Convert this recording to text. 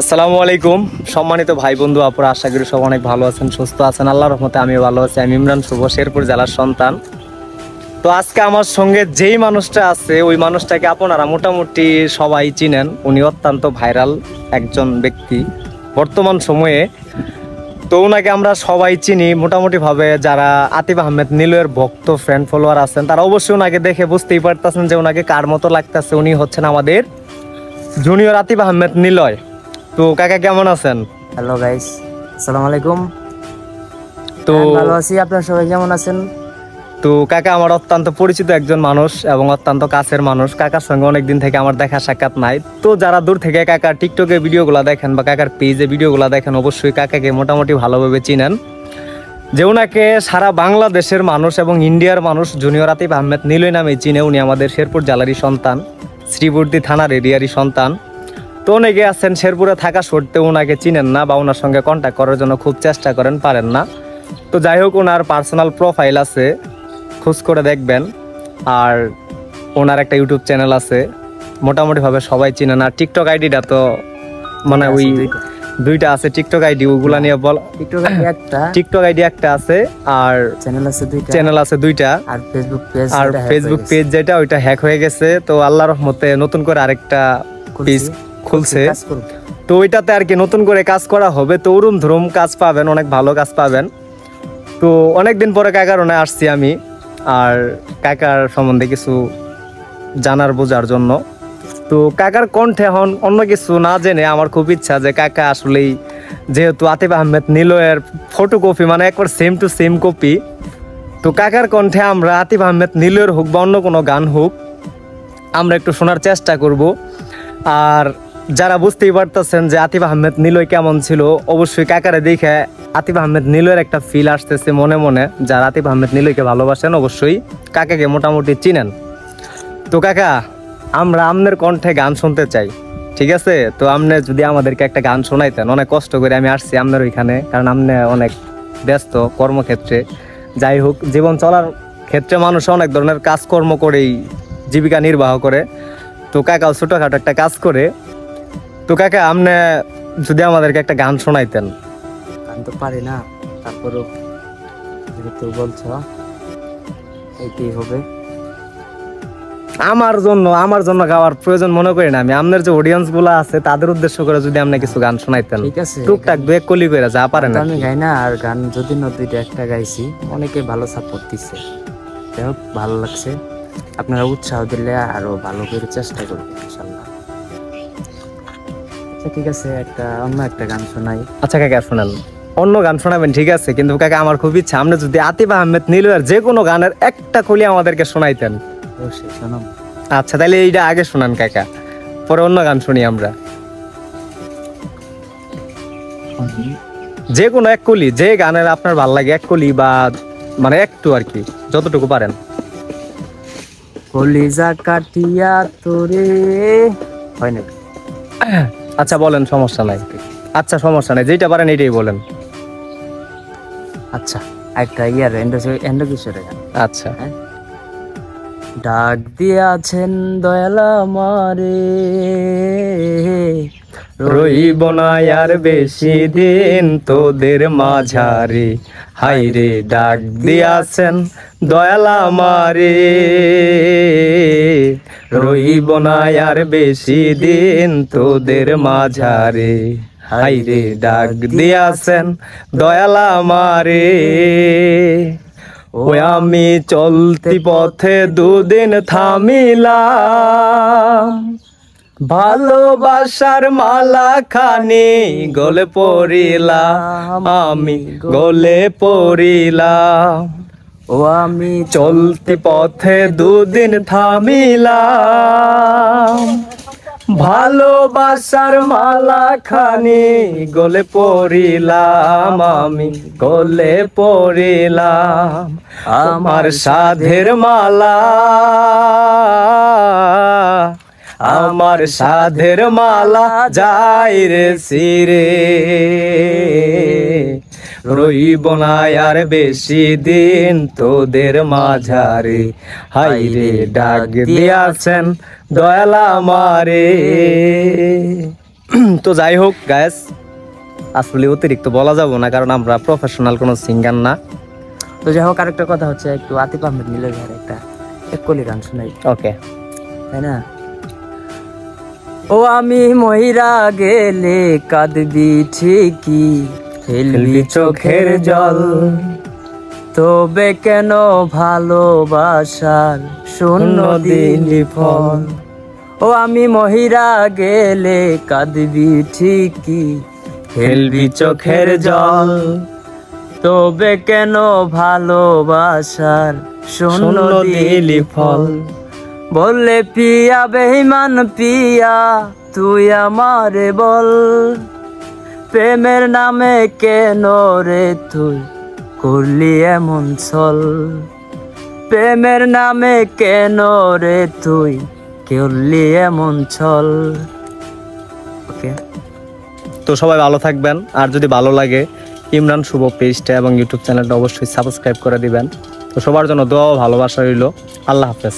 আসসালামু আলাইকুম সম্মানিত ভাই বন্ধু আপুরা, আশা করি সব অনেক ভালো আছেন, সুস্থ আছেন। আল্লাহর রহমতে আমিও ভালো আছি। আমি ইমরান শুভ, শেরপুর জেলার সন্তান। তো আজকে আমার সঙ্গে যেই মানুষটা আছে ওই মানুষটাকে আপনারা মোটামুটি সবাই চিনেন। উনি অত্যন্ত ভাইরাল একজন ব্যক্তি বর্তমান সময়ে। তো ওনাকে আমরা সবাই চিনি মোটামুটি ভাবে। যারা আতিফ আহমেদ নীলয়ের ভক্ত ফ্রেন্ড ফলোয়ার আছেন তারা অবশ্যই ওনাকে দেখে বুঝতেই পারতেছেন যে ওনাকে কার মতো লাগতেছে। উনি হচ্ছেন আমাদের জুনিয়র আতিফ আহমেদ নীলয়। তো কাকা কেমন আছেন? হ্যালো গাইস, আসসালামু আলাইকুম। তো ভালো আছি, আপনারা সবাই কেমন আছেন? তো কাকা আমার অত্যন্ত পরিচিত একজন মানুষ এবং অত্যন্ত কাছের মানুষ। কাকার সঙ্গে অনেকদিন থেকে আমার দেখা সাক্ষাৎ নাই। তো যারা দূর থেকে কাকার টিকটকে ভিডিওগুলো দেখেন বা কাকার পেজে ভিডিওগুলো দেখেন অবশ্যই কাকাকে মোটামুটি ভালোভাবে চিনেন। যে ওনাকে সারা বাংলাদেশের মানুষ এবং ইন্ডিয়ার মানুষ জুনিয়র আতিফ আহমেদ নীলয় নামে চিনে। উনি আমাদের শেরপুর জেলারই সন্তান, শ্রীবর্দী থানার এরিয়ারই সন্তান। তো অনেকে আছেন শেরপুরে থাকা সত্ত্বেও ওনাকে চিনেন না বা ওনার সঙ্গে কন্ট্যাক্ট করার জন্য খুব চেষ্টা করেন, পারেন না। তো যাই হোক, ওনার পার্সোনাল প্রোফাইল আছে, খোঁজ করে দেখবেন। আর ওনার একটা ইউটিউব চ্যানেল আছে, মোটামুটিভাবে সবাই চিনেন। আর টিকটক আইডিটা তো মানে ওই দুইটা আছে টিকটক আইডি, ওগুলা নিয়ে বল। টিকটক আইডি একটা আছে আর চ্যানেল আছে দুইটা। আর ফেসবুক পেজ যেটা ওইটা হ্যাক হয়ে গেছে। তো আল্লাহর রহমতে নতুন করে আরেকটা পেজ খুলছে। তো ওইটাতে আর কি নতুন করে কাজ করা হবে। তো উরুম ধরুম কাজ পাবেন, অনেক ভালো কাজ পাবেন। তো অনেকদিন পরে কাকার ওখানে আসছি আমি, আর কাকার সম্বন্ধে কিছু জানার বোঝার জন্য। তো কাকার কণ্ঠে এখন অন্য কিছু না জেনে আমার খুব ইচ্ছা যে কাকা আসলেই, যেহেতু আতিফ আহমেদ নীলয়ের ফটোকপি, মানে একবার সেম টু সেম কপি। তো কাকার কণ্ঠে আমরা আতিফ আহমেদ নীলয়ের হোক বা অন্য কোনো গান হোক আমরা একটু শোনার চেষ্টা করব। আর যারা বুঝতেই পারতেছেন যে আতিফ আহমেদ নীলয় কেমন ছিল, অবশ্যই কাকারে দেখে আতিফ আহমেদ নীলয়ের একটা ফিল আসতেছে মনে মনে। যারা আতিফ আহমেদ নীলয়কে ভালোবাসেন অবশ্যই কাকাকে মোটামুটি চিনেন। তো কাকা, আমরা আমনের কণ্ঠে গান শুনতে চাই, ঠিক আছে? তো আপনি যদি আমাদেরকে একটা গান শোনাইতেন। অনেক কষ্ট করে আমি আসছি আপনার ওইখানে, কারণ আপনি অনেক ব্যস্ত কর্মক্ষেত্রে। যাই হোক, জীবন চলার ক্ষেত্রে মানুষ অনেক ধরনের কাজকর্ম করেই জীবিকা নির্বাহ করে। তো কাকাও ছোটোখাটো একটা কাজ করে। তো কাকা, আপনি যদি আমাদেরকে একটা গান শোনাইতেন। গান তো পারি না, তারপরেও যেহেতু বলছো এইটাই হবে। আমার জন্য গাওয়ার প্রয়োজন মনে করি না আমি। আপনার যে অডিয়েন্স গুলো আছে তাদের উদ্দেশ্য করে যদি আপনি কিছু গান শোনাইতেন। ঠিক আছে, টুকটাক দুই এক কলি করে যা পারেন। আমি গাই না, আর গান যদি না দুইটা একটা গাইছি, অনেকে ভালো সাপোর্ট দিচ্ছে, যাই হোক ভালো লাগছে। আপনারা উৎসাহ দিলে আরো ভালো করে চেষ্টা করবেন ইনশাআল্লাহ। আচ্ছা ঠিক আছে, অন্য একটা গান শোনাই। আচ্ছা কাকা শোনান, অন্য গান শোনাবেন ঠিক আছে, কিন্তু কাকা আমার খুব ইচ্ছা আপনি যদি আতিফ আহমেদ নীলয়ের যে কোনো গানের একটা কলি আমাদেরকে শোনাইতেন। অবশ্যই শোনাম। আচ্ছা তাহলে এইটা আগে শোনান কাকা, পরে অন্য গান শুনি আমরা। যে কোনো এক কলি, যে গানের আপনার ভালো লাগে এক কলি, বা মানে একটু আর কি, যতটুকু পারেন। কলিজা কাটিয়া তোরে, হয় না? আচ্ছা বলেন, সমস্যা নাই। আচ্ছা সমস্যা নাই, যেটা পারেন এইটাই বলেন। আচ্ছা একটা এন্ডোকিশোরের গান। আচ্ছা। ডাক দিয়াছেন দয়ালা মারে, রইব না আর বেশি দিন তোদের মাঝারে। হাইরে ডাক দিয়াছেন দয়ালা মারে, রইব না আর বেশি দিন তোদের মাঝারে। হাইরে ডাক দিয়াছেন দয়ালা মারে। ওই আমি চলতি পথে দুদিন থামিলাম, ভালোবাসার মালা খানি গলে পড়িলাম, আমি গলে পড়িলাম। ও আমি চলতি পথে দুদিন থামিলাম, ভালোবাসার মালা খানি গলে পড়িলাম, আমি গলে পড়িলাম। আমার সাধের মালা, আমার সাধের মালা যাই রে সিরে। রইব না আর বেশি দিন তোদের মাঝারে। হাইরে ডাক দিয়াছেন দয়ালা মারে। তো যাই হোক গাইস, আসলে অতিরিক্ত বলা যাবো না, কারণ আমরা প্রফেশনাল কোনো সিঙ্গার না। তো যাই হোক, আরেকটা কথা হচ্ছে, একটু আতিফ আহমেদ মিলের ভাইয়ের একটা একলি গান শোনাই, ওকে। তাই না? ও আমি মহিরা গেলে কাঁদবি ঠিকই, ফেলবি চোখের জল, তবে কেন ভালোবাসার শূন্য দিলি ফল। ও আমি মহিরা গেলে কাঁদবি ঠিকই, ফেলবি চোখের জল, তবে কেন ভালোবাসার শূন্য দিলি ফল। বললে পিয়া বেঈমান পিয়া তুই আমারে বল, প্রেমের নামে কেন রে তুই করলি এমন ছল, প্রেমের নামে কেন রে তুই করলি এমন ছল। ওকে, তো সবাই ভালো থাকবেন, আর যদি ভালো লাগে ইমরান শুভ পেজটা এবং ইউটিউব চ্যানেলটা অবশ্যই সাবস্ক্রাইব করে দিবেন। তো সবার জন্য দোয়া ও ভালোবাসা রইল। আল্লাহ হাফেজ।